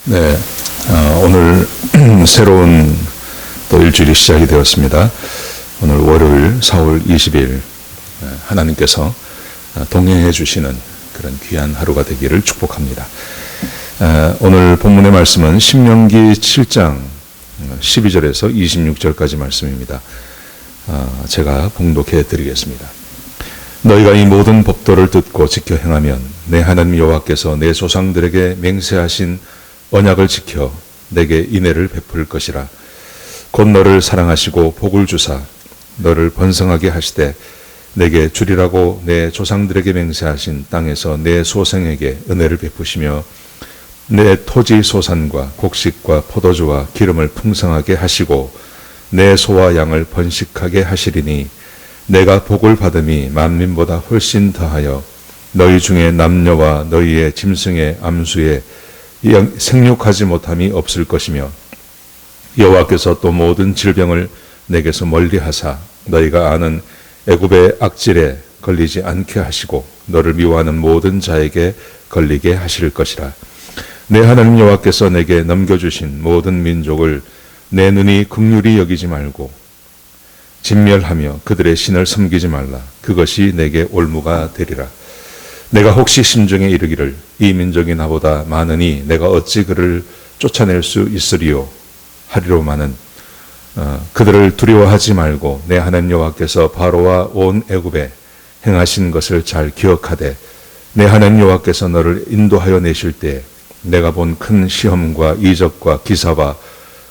네, 오늘 새로운 또 일주일이 시작이 되었습니다. 오늘 월요일 4월 20일 하나님께서 동행해 주시는 그런 귀한 하루가 되기를 축복합니다. 오늘 본문의 말씀은 신명기 7장 12절에서 26절까지 말씀입니다. 제가 봉독해 드리겠습니다. 너희가 이 모든 법도를 듣고 지켜 행하면 내 하나님 여호와께서 내 조상들에게 맹세하신 언약을 지켜 내게 인애를 베풀 것이라. 곧 너를 사랑하시고 복을 주사 너를 번성하게 하시되 내게 주리라고 내 조상들에게 맹세하신 땅에서 내 소생에게 은혜를 베푸시며 내 토지 소산과 곡식과 포도주와 기름을 풍성하게 하시고 내 소와 양을 번식하게 하시리니 내가 복을 받음이 만민보다 훨씬 더하여 너희 중에 남녀와 너희의 짐승의 암수에 생육하지 못함이 없을 것이며 여호와께서 또 모든 질병을 내게서 멀리하사 너희가 아는 애굽의 악질에 걸리지 않게 하시고 너를 미워하는 모든 자에게 걸리게 하실 것이라. 내 하나님 여호와께서 내게 넘겨주신 모든 민족을 내 눈이 긍휼히 여기지 말고 진멸하며 그들의 신을 섬기지 말라. 그것이 내게 올무가 되리라. 내가 혹시 심중에 이르기를 이 민족이 나보다 많으니 내가 어찌 그를 쫓아낼 수 있으리요 하리로마는 그들을 두려워하지 말고 내 하나님 여호와께서 바로와 온 애굽에 행하신 것을 잘 기억하되 내 하나님 여호와께서 너를 인도하여 내실 때 내가 본 큰 시험과 이적과 기사와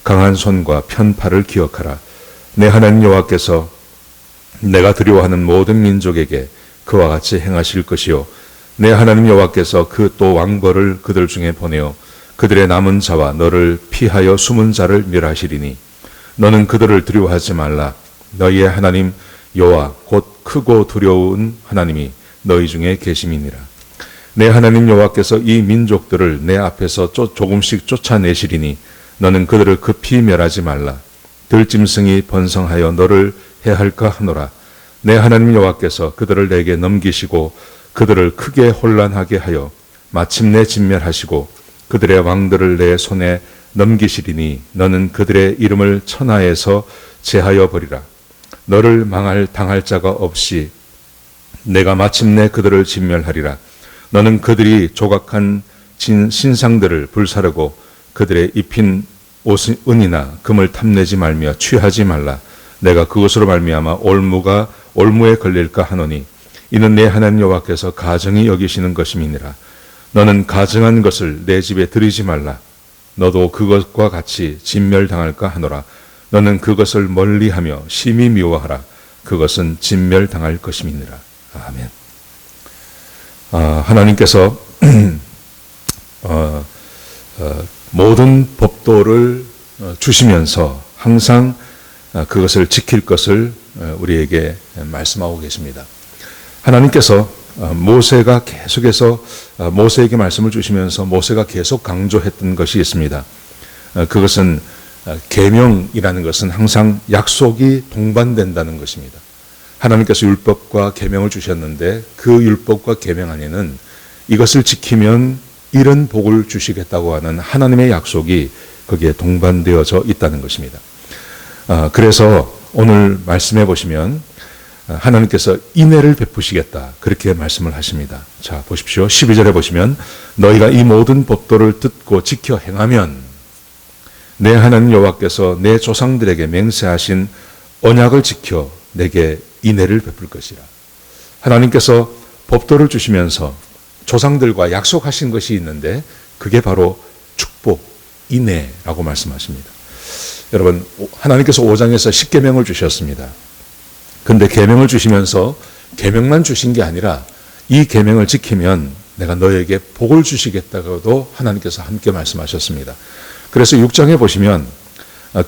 강한 손과 편팔을 기억하라. 내 하나님 여호와께서 내가 두려워하는 모든 민족에게 그와 같이 행하실 것이요 내 하나님 여호와께서 그 또 왕벌을 그들 중에 보내어 그들의 남은 자와 너를 피하여 숨은 자를 멸하시리니 너는 그들을 두려워하지 말라. 너희의 하나님 여호와 곧 크고 두려운 하나님이 너희 중에 계심이니라. 내 하나님 여호와께서 이 민족들을 내 앞에서 조금씩 쫓아내시리니 너는 그들을 급히 멸하지 말라. 들짐승이 번성하여 너를 해할까 하노라. 내 하나님 여호와께서 그들을 내게 넘기시고 그들을 크게 혼란하게 하여 마침내 진멸하시고 그들의 왕들을 내 손에 넘기시리니 너는 그들의 이름을 천하에서 제하여 버리라. 너를 당할 자가 없이 내가 마침내 그들을 진멸하리라. 너는 그들이 조각한 신상들을 불사르고 그들의 입힌 은이나 금을 탐내지 말며 취하지 말라. 내가 그것으로 말미암아 올무에 걸릴까 하노니 이는 내 하나님 여호와께서 가증히 여기시는 것임이니라. 너는 가증한 것을 내 집에 들이지 말라. 너도 그것과 같이 진멸당할까 하노라. 너는 그것을 멀리하며 심히 미워하라. 그것은 진멸당할 것임이니라. 아멘. 하나님께서 모든 법도를 주시면서 항상 그것을 지킬 것을 우리에게 말씀하고 계십니다. 하나님께서 모세가 계속해서 모세에게 말씀을 주시면서 모세가 계속 강조했던 것이 있습니다. 그것은 계명이라는 것은 항상 약속이 동반된다는 것입니다. 하나님께서 율법과 계명을 주셨는데 그 율법과 계명 안에는 이것을 지키면 이런 복을 주시겠다고 하는 하나님의 약속이 거기에 동반되어져 있다는 것입니다. 그래서 오늘 말씀해 보시면 하나님께서 인애를 베푸시겠다 그렇게 말씀을 하십니다. 자 보십시오. 12절에 보시면 너희가 이 모든 법도를 듣고 지켜 행하면 내 하나님 여호와께서 내 조상들에게 맹세하신 언약을 지켜 내게 인애를 베풀 것이라. 하나님께서 법도를 주시면서 조상들과 약속하신 것이 있는데 그게 바로 축복, 인애라고 말씀하십니다. 여러분 하나님께서 5장에서 10계명을 주셨습니다. 근데 계명을 주시면서 계명만 주신 게 아니라 이 계명을 지키면 내가 너에게 복을 주시겠다고도 하나님께서 함께 말씀하셨습니다. 그래서 6장에 보시면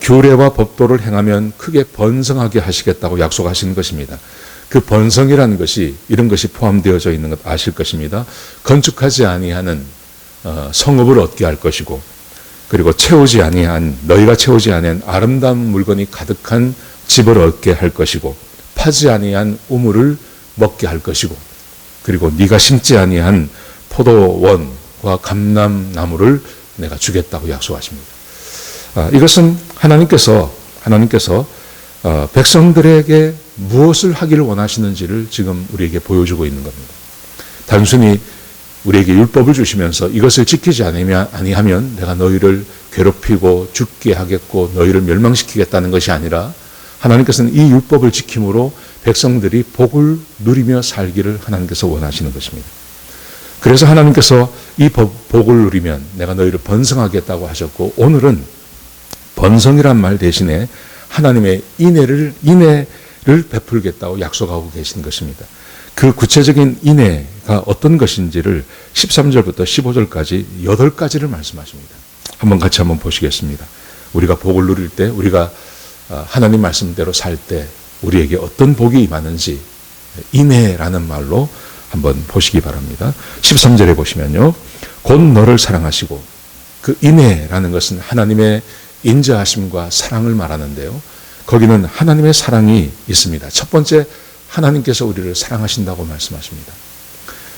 규례와 법도를 행하면 크게 번성하게 하시겠다고 약속하시는 것입니다. 그 번성이라는 것이 이런 것이 포함되어져 있는 것 아실 것입니다. 건축하지 아니하는 성읍을 얻게 할 것이고 그리고 너희가 채우지 아니한 아름다운 물건이 가득한 집을 얻게 할 것이고 파지 아니한 우물을 먹게 할 것이고 그리고 네가 심지 아니한 포도원과 감람나무를 내가 주겠다고 약속하십니다. 이것은 하나님께서 백성들에게 무엇을 하기를 원하시는지를 지금 우리에게 보여주고 있는 겁니다. 단순히 우리에게 율법을 주시면서 이것을 지키지 아니하면 내가 너희를 괴롭히고 죽게 하겠고 너희를 멸망시키겠다는 것이 아니라 하나님께서는 이 율법을 지킴으로 백성들이 복을 누리며 살기를 하나님께서 원하시는 것입니다. 그래서 하나님께서 이 복을 누리면 내가 너희를 번성하겠다고 하셨고, 오늘은 번성이란 말 대신에 하나님의 인애를 베풀겠다고 약속하고 계신 것입니다. 그 구체적인 인애가 어떤 것인지를 13절부터 15절까지 8가지를 말씀하십니다. 같이 한번 보시겠습니다. 우리가 복을 누릴 때, 우리가 하나님 말씀대로 살 때 우리에게 어떤 복이 임하는지 인애라는 말로 한번 보시기 바랍니다. 13절에 보시면요, 곧 너를 사랑하시고, 그 인애라는 것은 하나님의 인자하심과 사랑을 말하는데요, 거기는 하나님의 사랑이 있습니다. 첫 번째, 하나님께서 우리를 사랑하신다고 말씀하십니다.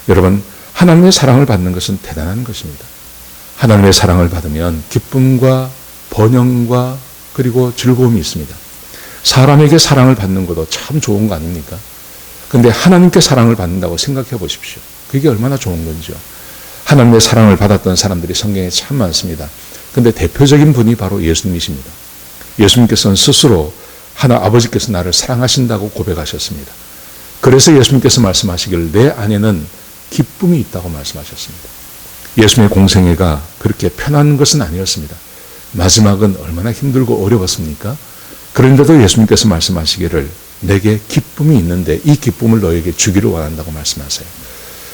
여러분, 하나님의 사랑을 받는 것은 대단한 것입니다. 하나님의 사랑을 받으면 기쁨과 번영과 그리고 즐거움이 있습니다. 사람에게 사랑을 받는 것도 참 좋은 거 아닙니까? 근데 하나님께 사랑을 받는다고 생각해 보십시오. 그게 얼마나 좋은 건지요. 하나님의 사랑을 받았던 사람들이 성경에 참 많습니다. 근데 대표적인 분이 바로 예수님이십니다. 예수님께서는 스스로 아버지께서 나를 사랑하신다고 고백하셨습니다. 그래서 예수님께서 말씀하시기를 내 안에는 기쁨이 있다고 말씀하셨습니다. 예수님의 공생애가 그렇게 편한 것은 아니었습니다. 마지막은 얼마나 힘들고 어려웠습니까? 그런데도 예수님께서 말씀하시기를 내게 기쁨이 있는데 이 기쁨을 너에게 주기를 원한다고 말씀하세요.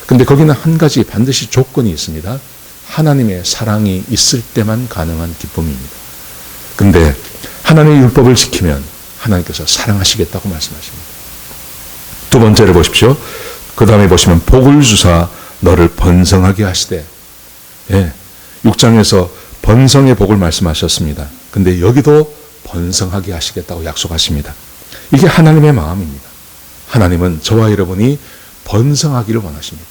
근데 거기는 한 가지 반드시 조건이 있습니다. 하나님의 사랑이 있을 때만 가능한 기쁨입니다. 근데 하나님의 율법을 지키면 하나님께서 사랑하시겠다고 말씀하십니다. 두 번째를 보십시오. 그 다음에 보시면 복을 주사 너를 번성하게 하시되, 6장에서 번성의 복을 말씀하셨습니다. 근데 여기도 번성하게 하시겠다고 약속하십니다. 이게 하나님의 마음입니다. 하나님은 저와 여러분이 번성하기를 원하십니다.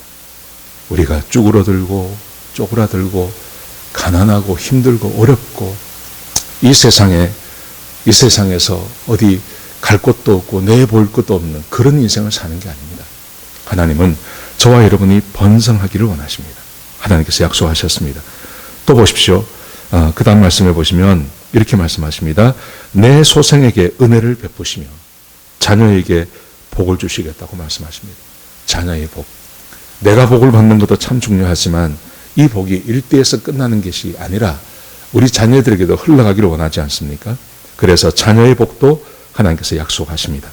우리가 쭈그러들고 쪼그라들고 가난하고 힘들고 어렵고 이 세상에서 어디 갈 곳도 없고 내볼 것도 없는 그런 인생을 사는 게 아닙니다. 하나님은 저와 여러분이 번성하기를 원하십니다. 하나님께서 약속하셨습니다. 또 보십시오. 그 다음 말씀해 보시면 이렇게 말씀하십니다. 내 소생에게 은혜를 베푸시며 자녀에게 복을 주시겠다고 말씀하십니다. 자녀의 복. 내가 복을 받는 것도 참 중요하지만 이 복이 일대에서 끝나는 것이 아니라 우리 자녀들에게도 흘러가기를 원하지 않습니까? 그래서 자녀의 복도 하나님께서 약속하십니다.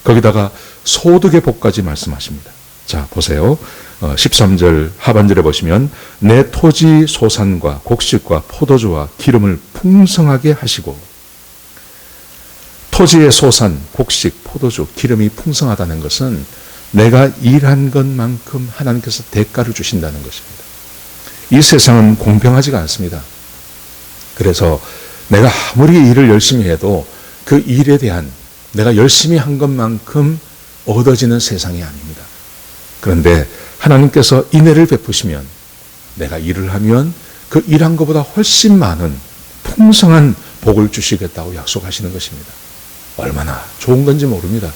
거기다가 소득의 복까지 말씀하십니다. 자, 보세요. 13절 하반절에 보시면 내 토지 소산과 곡식과 포도주와 기름을 풍성하게 하시고, 토지의 소산, 곡식, 포도주, 기름이 풍성하다는 것은 내가 일한 것만큼 하나님께서 대가를 주신다는 것입니다. 이 세상은 공평하지가 않습니다. 그래서 내가 아무리 일을 열심히 해도 그 일에 대한 내가 열심히 한 것만큼 얻어지는 세상이 아닙니다. 그런데 하나님께서 인애를 베푸시면 내가 일을 하면 그 일한 것보다 훨씬 많은 풍성한 복을 주시겠다고 약속하시는 것입니다. 얼마나 좋은 건지 모릅니다.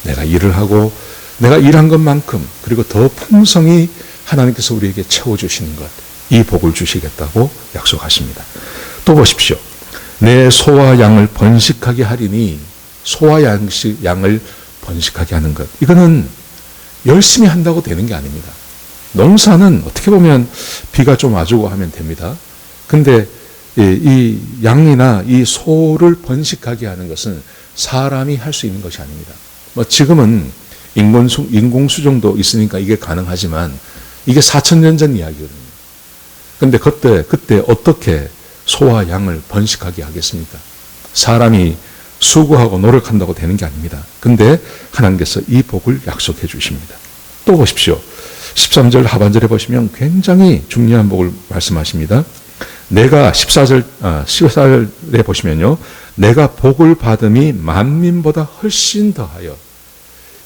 내가 일을 하고 내가 일한 것만큼 그리고 더 풍성히 하나님께서 우리에게 채워주시는 것, 이 복을 주시겠다고 약속하십니다. 또 보십시오. 내 소와 양을 번식하게 하리니, 소와 양을 번식하게 하는 것, 이거는 열심히 한다고 되는 게 아닙니다. 농사는 어떻게 보면 비가 좀 와주고 하면 됩니다. 근데 이 양이나 이 소를 번식하게 하는 것은 사람이 할 수 있는 것이 아닙니다. 지금은 인공수정도 있으니까 이게 가능하지만 이게 4,000년 전 이야기거든요. 근데 그때 어떻게 소와 양을 번식하게 하겠습니까? 사람이 수고하고 노력한다고 되는 게 아닙니다. 근데 하나님께서 이 복을 약속해 주십니다. 또 보십시오. 13절 하반절에 보시면 굉장히 중요한 복을 말씀하십니다. 내가 14절에 보시면요. 내가 복을 받음이 만민보다 훨씬 더하여,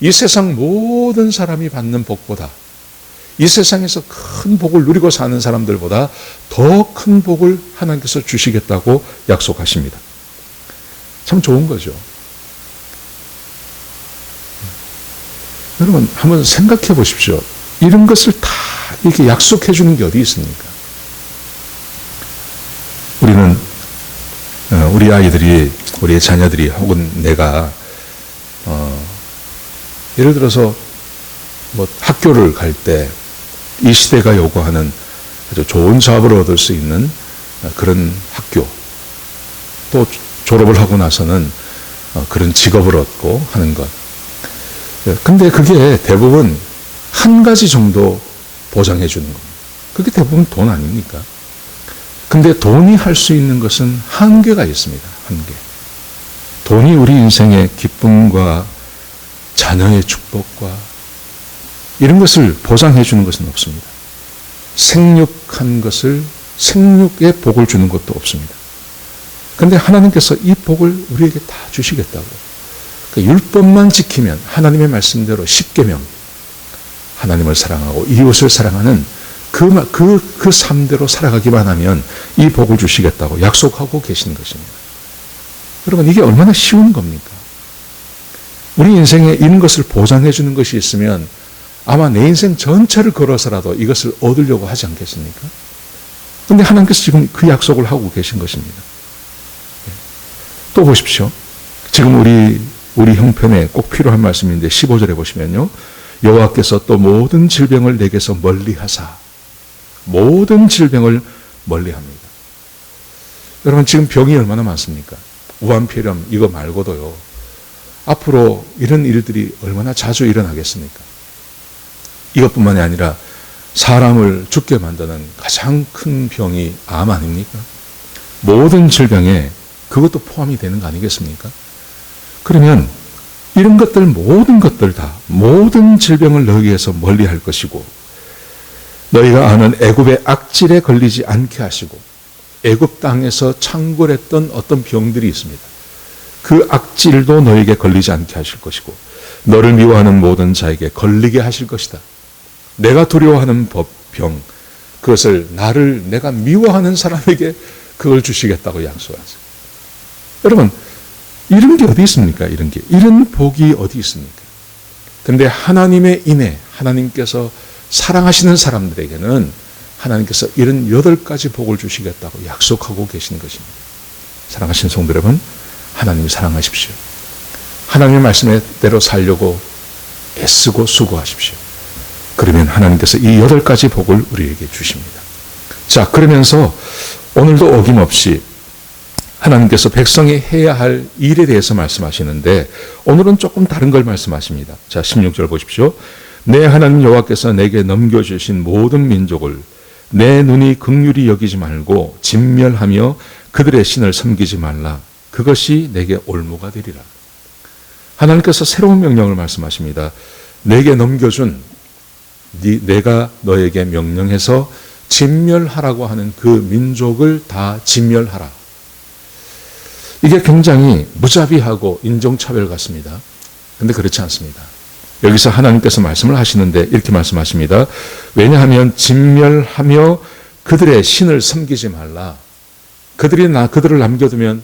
이 세상 모든 사람이 받는 복보다 이 세상에서 큰 복을 누리고 사는 사람들보다 더 큰 복을 하나님께서 주시겠다고 약속하십니다. 참 좋은 거죠. 여러분 한번 생각해 보십시오. 이런 것을 다 이렇게 약속해 주는 게 어디 있습니까? 우리는 우리 아이들이, 우리의 자녀들이 혹은 내가 예를 들어서 뭐 학교를 갈 때 이 시대가 요구하는 아주 좋은 잡을 얻을 수 있는 그런 학교, 또 졸업을 하고 나서는 그런 직업을 얻고 하는 것. 근데 그게 대부분 한 가지 정도 보장해 주는 겁니다. 그게 대부분 돈 아닙니까? 근데 돈이 할 수 있는 것은 한계가 있습니다. 한계. 돈이 우리 인생의 기쁨과 자녀의 축복과 이런 것을 보장해 주는 것은 없습니다. 생육한 것을, 생육의 복을 주는 것도 없습니다. 그런데 하나님께서 이 복을 우리에게 다 주시겠다고. 그러니까 율법만 지키면 하나님의 말씀대로 십계명, 하나님을 사랑하고 이웃을 사랑하는 그 삶대로 살아가기만 하면 이 복을 주시겠다고 약속하고 계시는 것입니다. 여러분 이게 얼마나 쉬운 겁니까? 우리 인생에 이런 것을 보장해 주는 것이 있으면 아마 내 인생 전체를 걸어서라도 이것을 얻으려고 하지 않겠습니까? 그런데 하나님께서 지금 그 약속을 하고 계신 것입니다. 또 보십시오. 지금 우리 형편에 꼭 필요한 말씀인데 15절에 보시면요. 여호와께서 또 모든 질병을 내게서 멀리하사, 모든 질병을 멀리합니다. 여러분 지금 병이 얼마나 많습니까? 우한폐렴 이거 말고도요. 앞으로 이런 일들이 얼마나 자주 일어나겠습니까? 이것뿐만이 아니라 사람을 죽게 만드는 가장 큰 병이 암 아닙니까? 모든 질병에 그것도 포함이 되는 거 아니겠습니까? 그러면 이런 것들 모든 것들 다 모든 질병을 너희에게서 멀리할 것이고 너희가 아는 애굽의 악질에 걸리지 않게 하시고 애굽 땅에서 창궐했던 어떤 병들이 있습니다. 그 악질도 너희에게 걸리지 않게 하실 것이고 너를 미워하는 모든 자에게 걸리게 하실 것이다. 내가 두려워하는 병, 그것을 내가 미워하는 사람에게 그걸 주시겠다고 약속하세요. 여러분, 이런 게 어디 있습니까? 이런 복이 어디 있습니까? 근데 하나님의 인애, 하나님께서 사랑하시는 사람들에게는 하나님께서 이런 8가지 복을 주시겠다고 약속하고 계신 것입니다. 사랑하시는 성도 여러분, 하나님을 사랑하십시오. 하나님의 말씀대로 살려고 애쓰고 수고하십시오. 그러면 하나님께서 이 8가지 복을 우리에게 주십니다. 자, 그러면서 오늘도 어김없이 하나님께서 백성이 해야 할 일에 대해서 말씀하시는데 오늘은 조금 다른 걸 말씀하십니다. 자, 16절 보십시오. 내 하나님 여호와께서 내게 넘겨주신 모든 민족을 내 눈이 긍휼히 여기지 말고 진멸하며 그들의 신을 섬기지 말라. 그것이 내게 올무가 되리라. 하나님께서 새로운 명령을 말씀하십니다. 내게 넘겨준 내가 너에게 명령해서 진멸하라고 하는 그 민족을 다 진멸하라. 이게 굉장히 무자비하고 인종차별 같습니다. 그런데 그렇지 않습니다. 여기서 하나님께서 말씀을 하시는데 이렇게 말씀하십니다. 왜냐하면 진멸하며 그들의 신을 섬기지 말라. 그들을 남겨두면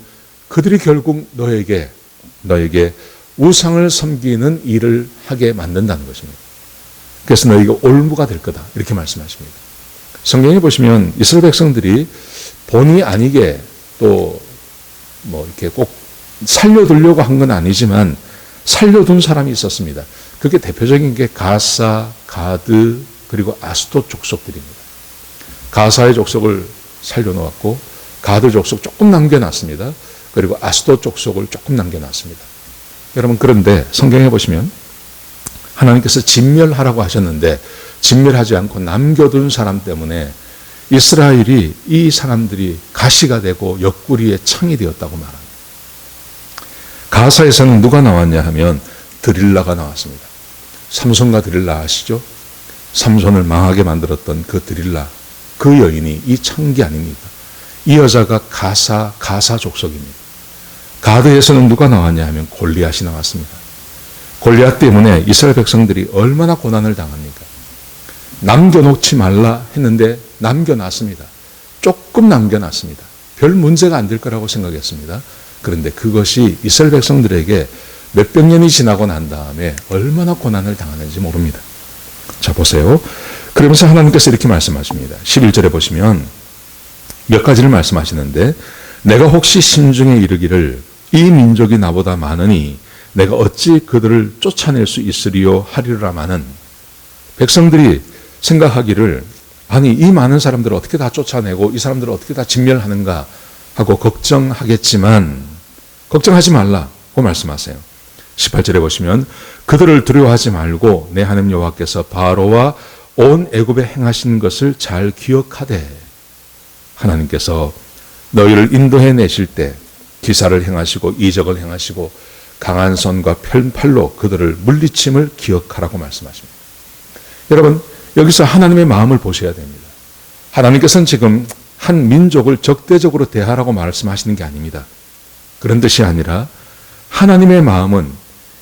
그들이 결국 너에게 우상을 섬기는 일을 하게 만든다는 것입니다. 그래서 너희가 올무가 될 거다. 이렇게 말씀하십니다. 성경에 보시면 이스라엘 백성들이 본의 아니게 또 이렇게 꼭 살려두려고 한 건 아니지만 살려둔 사람이 있었습니다. 그게 대표적인 게 가사, 가드, 그리고 아스돗 족속들입니다. 가사의 족속을 살려놓았고 가드 족속 조금 남겨놨습니다. 그리고 아스돗 족속을 조금 남겨놨습니다. 여러분 그런데 성경에 보시면 하나님께서 진멸하라고 하셨는데 진멸하지 않고 남겨둔 사람 때문에 이스라엘이 이 사람들이 가시가 되고 옆구리에 창이 되었다고 말합니다. 가사에서는 누가 나왔냐 하면 드릴라가 나왔습니다. 삼손과 드릴라 아시죠? 삼손을 망하게 만들었던 그 드릴라, 그 여인이 이 창기 아닙니까? 이 여자가 가사 족속입니다. 가드에서는 누가 나왔냐 하면 골리앗이 나왔습니다. 골리앗 때문에 이스라엘 백성들이 얼마나 고난을 당합니까? 남겨놓지 말라 했는데 남겨놨습니다. 조금 남겨놨습니다. 별 문제가 안 될 거라고 생각했습니다. 그런데 그것이 이스라엘 백성들에게 몇백 년이 지나고 난 다음에 얼마나 고난을 당하는지 모릅니다. 자, 보세요. 그러면서 하나님께서 이렇게 말씀하십니다. 11절에 보시면 몇 가지를 말씀하시는데, 내가 혹시 심중에 이르기를 이 민족이 나보다 많으니 내가 어찌 그들을 쫓아낼 수 있으리요 하리라마는, 백성들이 생각하기를 아니 이 많은 사람들을 어떻게 다 쫓아내고 이 사람들을 어떻게 다 진멸하는가 하고 걱정하겠지만 걱정하지 말라고 말씀하세요. 18절에 보시면 그들을 두려워하지 말고 내 하나님 여호와께서 바로와 온 애굽에 행하신 것을 잘 기억하되, 하나님께서 너희를 인도해 내실 때 기사를 행하시고 이적을 행하시고 강한 손과 팔로 그들을 물리침을 기억하라고 말씀하십니다. 여러분, 여기서 하나님의 마음을 보셔야 됩니다. 하나님께서는 지금 한 민족을 적대적으로 대하라고 말씀하시는 게 아닙니다. 그런 뜻이 아니라 하나님의 마음은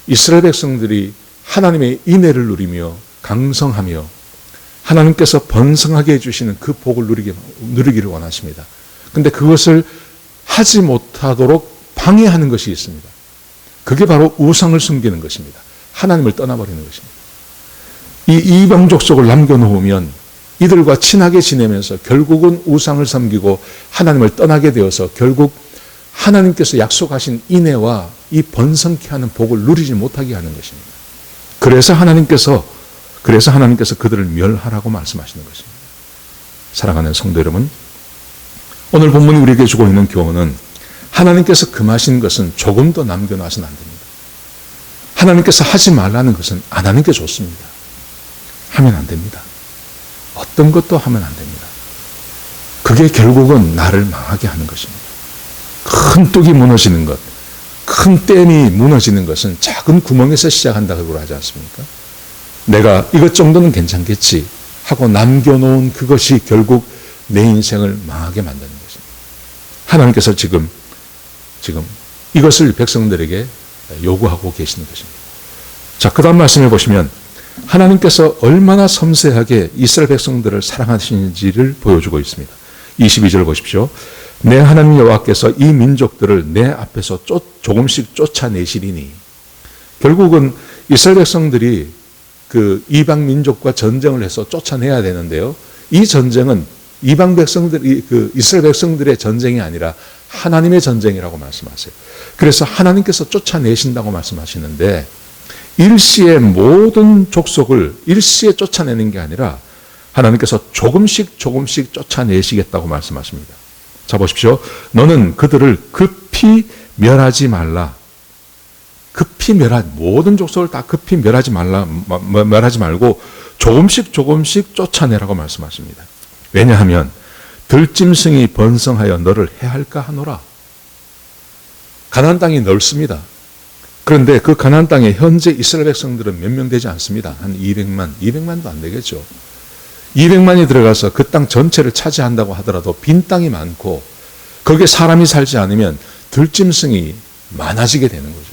이스라엘 백성들이 하나님의 인애를 누리며 강성하며 하나님께서 번성하게 해주시는 그 복을 누리기를 원하십니다. 그런데 그것을 하지 못하도록 방해하는 것이 있습니다. 그게 바로 우상을 숨기는 것입니다. 하나님을 떠나버리는 것입니다. 이 이방 족속을 남겨놓으면 이들과 친하게 지내면서 결국은 우상을 섬기고 하나님을 떠나게 되어서 결국 하나님께서 약속하신 인애와 이 번성케 하는 복을 누리지 못하게 하는 것입니다. 그래서 하나님께서 그들을 멸하라고 말씀하시는 것입니다. 사랑하는 성도 여러분, 오늘 본문이 우리에게 주고 있는 교훈은 하나님께서 금하신 것은 조금 더 남겨놔서는 안 됩니다. 하나님께서 하지 말라는 것은 안 하는 게 좋습니다. 하면 안 됩니다. 어떤 것도 하면 안 됩니다. 그게 결국은 나를 망하게 하는 것입니다. 큰 뚝이 무너지는 것, 큰 댐이 무너지는 것은 작은 구멍에서 시작한다고 하지 않습니까? 내가 이것 정도는 괜찮겠지 하고 남겨놓은 그것이 결국 내 인생을 망하게 만드는 것입니다. 하나님께서 지금 이것을 백성들에게 요구하고 계시는 것입니다. 자, 그 다음 말씀을 보시면 하나님께서 얼마나 섬세하게 이스라엘 백성들을 사랑하시는지를 보여주고 있습니다. 22절 보십시오. 내 하나님 여호와께서 이 민족들을 내 앞에서 조금씩 쫓아내시리니, 결국은 이스라엘 백성들이 그 이방 민족과 전쟁을 해서 쫓아내야 되는데요. 이 전쟁은 이방 백성들이 그 이스라엘 백성들의 전쟁이 아니라 하나님의 전쟁이라고 말씀하세요. 그래서 하나님께서 쫓아내신다고 말씀하시는데 일시에 모든 족속을 일시에 쫓아내는 게 아니라 하나님께서 조금씩 쫓아내시겠다고 말씀하십니다. 자, 보십시오. 너는 그들을 급히 멸하지 말라. 모든 족속을 다 급히 멸하지 말고 조금씩 쫓아내라고 말씀하십니다. 왜냐하면 들짐승이 번성하여 너를 해할까 하노라. 가나안 땅이 넓습니다. 그런데 그 가나안 땅에 현재 이스라엘 백성들은 몇 명 되지 않습니다. 한 200만도 안 되겠죠. 200만이 들어가서 그 땅 전체를 차지한다고 하더라도 빈 땅이 많고 거기에 사람이 살지 않으면 들짐승이 많아지게 되는 거죠.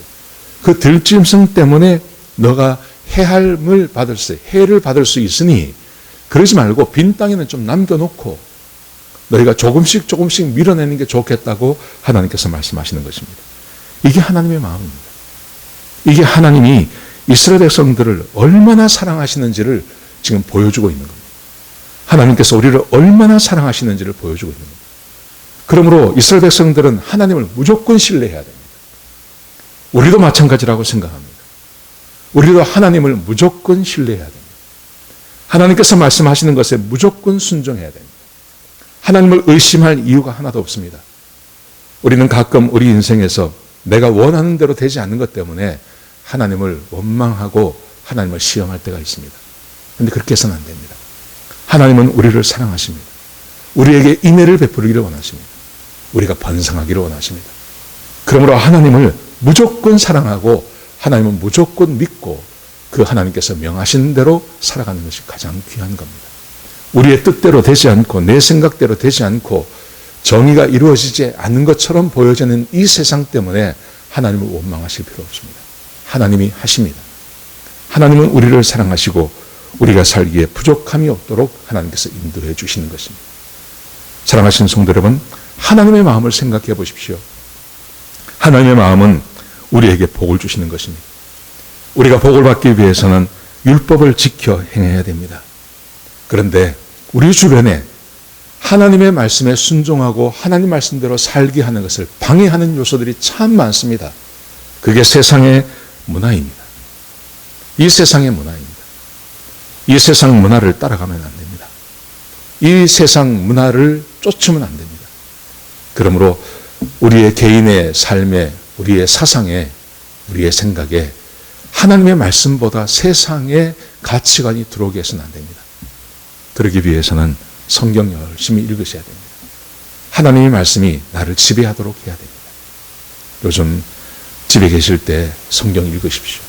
그 들짐승 때문에 너가 해를 받을 수 있으니 그러지 말고 빈 땅에는 좀 남겨놓고 너희가 조금씩 밀어내는 게 좋겠다고 하나님께서 말씀하시는 것입니다. 이게 하나님의 마음입니다. 이게 하나님이 이스라엘 백성들을 얼마나 사랑하시는지를 지금 보여주고 있는 겁니다. 하나님께서 우리를 얼마나 사랑하시는지를 보여주고 있는 겁니다. 그러므로 이스라엘 백성들은 하나님을 무조건 신뢰해야 됩니다. 우리도 마찬가지라고 생각합니다. 우리도 하나님을 무조건 신뢰해야 됩니다. 하나님께서 말씀하시는 것에 무조건 순종해야 됩니다. 하나님을 의심할 이유가 하나도 없습니다. 우리는 가끔 우리 인생에서 내가 원하는 대로 되지 않는 것 때문에 하나님을 원망하고 하나님을 시험할 때가 있습니다. 그런데 그렇게 해서는 안 됩니다. 하나님은 우리를 사랑하십니다. 우리에게 인애를 베풀기를 원하십니다. 우리가 번성하기를 원하십니다. 그러므로 하나님을 무조건 사랑하고 하나님은 무조건 믿고 그 하나님께서 명하신 대로 살아가는 것이 가장 귀한 겁니다. 우리의 뜻대로 되지 않고 내 생각대로 되지 않고 정의가 이루어지지 않는 것처럼 보여지는 이 세상 때문에 하나님을 원망하실 필요 없습니다. 하나님이 하십니다. 하나님은 우리를 사랑하시고 우리가 살기에 부족함이 없도록 하나님께서 인도해 주시는 것입니다. 사랑하시는 성도 여러분, 하나님의 마음을 생각해 보십시오. 하나님의 마음은 우리에게 복을 주시는 것입니다. 우리가 복을 받기 위해서는 율법을 지켜 행해야 됩니다. 그런데 우리 주변에 하나님의 말씀에 순종하고 하나님 말씀대로 살게 하는 것을 방해하는 요소들이 참 많습니다. 그게 세상의 문화입니다. 이 세상의 문화입니다. 이 세상 문화를 따라가면 안 됩니다. 이 세상 문화를 쫓으면 안 됩니다. 그러므로 우리의 개인의 삶에, 우리의 사상에, 우리의 생각에 하나님의 말씀보다 세상의 가치관이 들어오게 해서는 안 됩니다. 그러기 위해서는 성경 열심히 읽으셔야 됩니다. 하나님의 말씀이 나를 지배하도록 해야 됩니다. 요즘 집에 계실 때 성경 읽으십시오.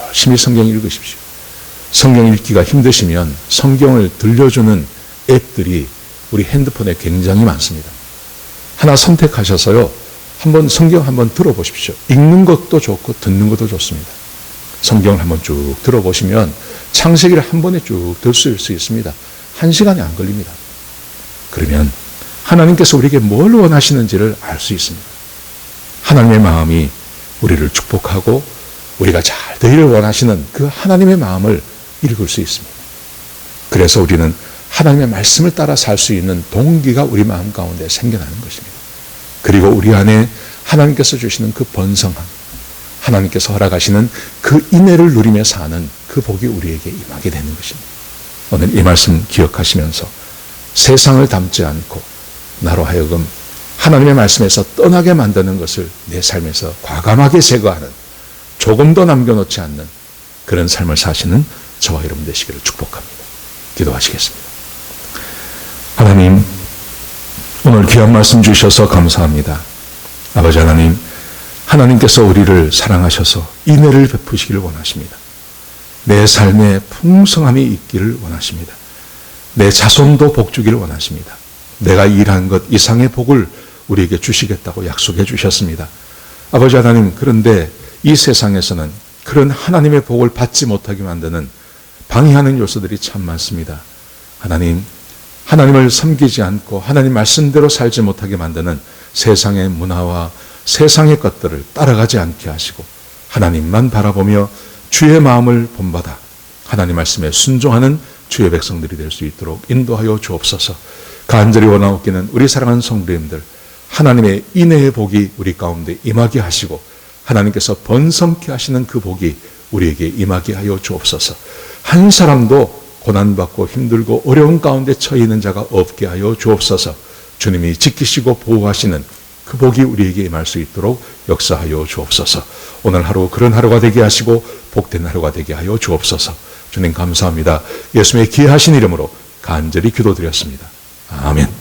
열심히 성경 읽으십시오. 성경 읽기가 힘드시면 성경을 들려주는 앱들이 우리 핸드폰에 굉장히 많습니다. 하나 선택하셔서요, 한번 성경 한번 들어보십시오. 읽는 것도 좋고 듣는 것도 좋습니다. 성경을 한번 쭉 들어보시면 창세기를 한 번에 쭉 들을 수 있습니다. 1시간이 안 걸립니다. 그러면 하나님께서 우리에게 뭘 원하시는지를 알 수 있습니다. 하나님의 마음이 우리를 축복하고 우리가 잘 되기를 원하시는 그 하나님의 마음을 읽을 수 있습니다. 그래서 우리는 하나님의 말씀을 따라 살 수 있는 동기가 우리 마음 가운데 생겨나는 것입니다. 그리고 우리 안에 하나님께서 주시는 그 번성함, 하나님께서 허락하시는 그 인애를 누리며 사는 그 복이 우리에게 임하게 되는 것입니다. 오늘 이 말씀 기억하시면서 세상을 닮지 않고 나로 하여금 하나님의 말씀에서 떠나게 만드는 것을 내 삶에서 과감하게 제거하는, 조금도 남겨놓지 않는 그런 삶을 사시는 저와 여러분 되시기를 축복합니다. 기도하시겠습니다. 하나님, 오늘 귀한 말씀 주셔서 감사합니다. 아버지 하나님, 하나님께서 우리를 사랑하셔서 인애를 베푸시기를 원하십니다. 내 삶에 풍성함이 있기를 원하십니다. 내 자손도 복 주기를 원하십니다. 내가 일한 것 이상의 복을 우리에게 주시겠다고 약속해 주셨습니다. 아버지 하나님, 그런데 이 세상에서는 그런 하나님의 복을 받지 못하게 만드는 방해하는 요소들이 참 많습니다. 하나님, 하나님을 섬기지 않고 하나님 말씀대로 살지 못하게 만드는 세상의 문화와 세상의 것들을 따라가지 않게 하시고 하나님만 바라보며 주의 마음을 본받아 하나님 말씀에 순종하는 주의 백성들이 될 수 있도록 인도하여 주옵소서. 간절히 원하옵기는 우리 사랑하는 성도님들, 하나님의 인애의 복이 우리 가운데 임하게 하시고 하나님께서 번성케 하시는 그 복이 우리에게 임하게 하여 주옵소서. 한 사람도 고난받고 힘들고 어려운 가운데 처해 있는 자가 없게 하여 주옵소서. 주님이 지키시고 보호하시는 그 복이 우리에게 임할 수 있도록 역사하여 주옵소서. 오늘 하루 그런 하루가 되게 하시고 복된 하루가 되게 하여 주옵소서. 주님 감사합니다. 예수님의 귀하신 이름으로 간절히 기도드렸습니다. 아멘.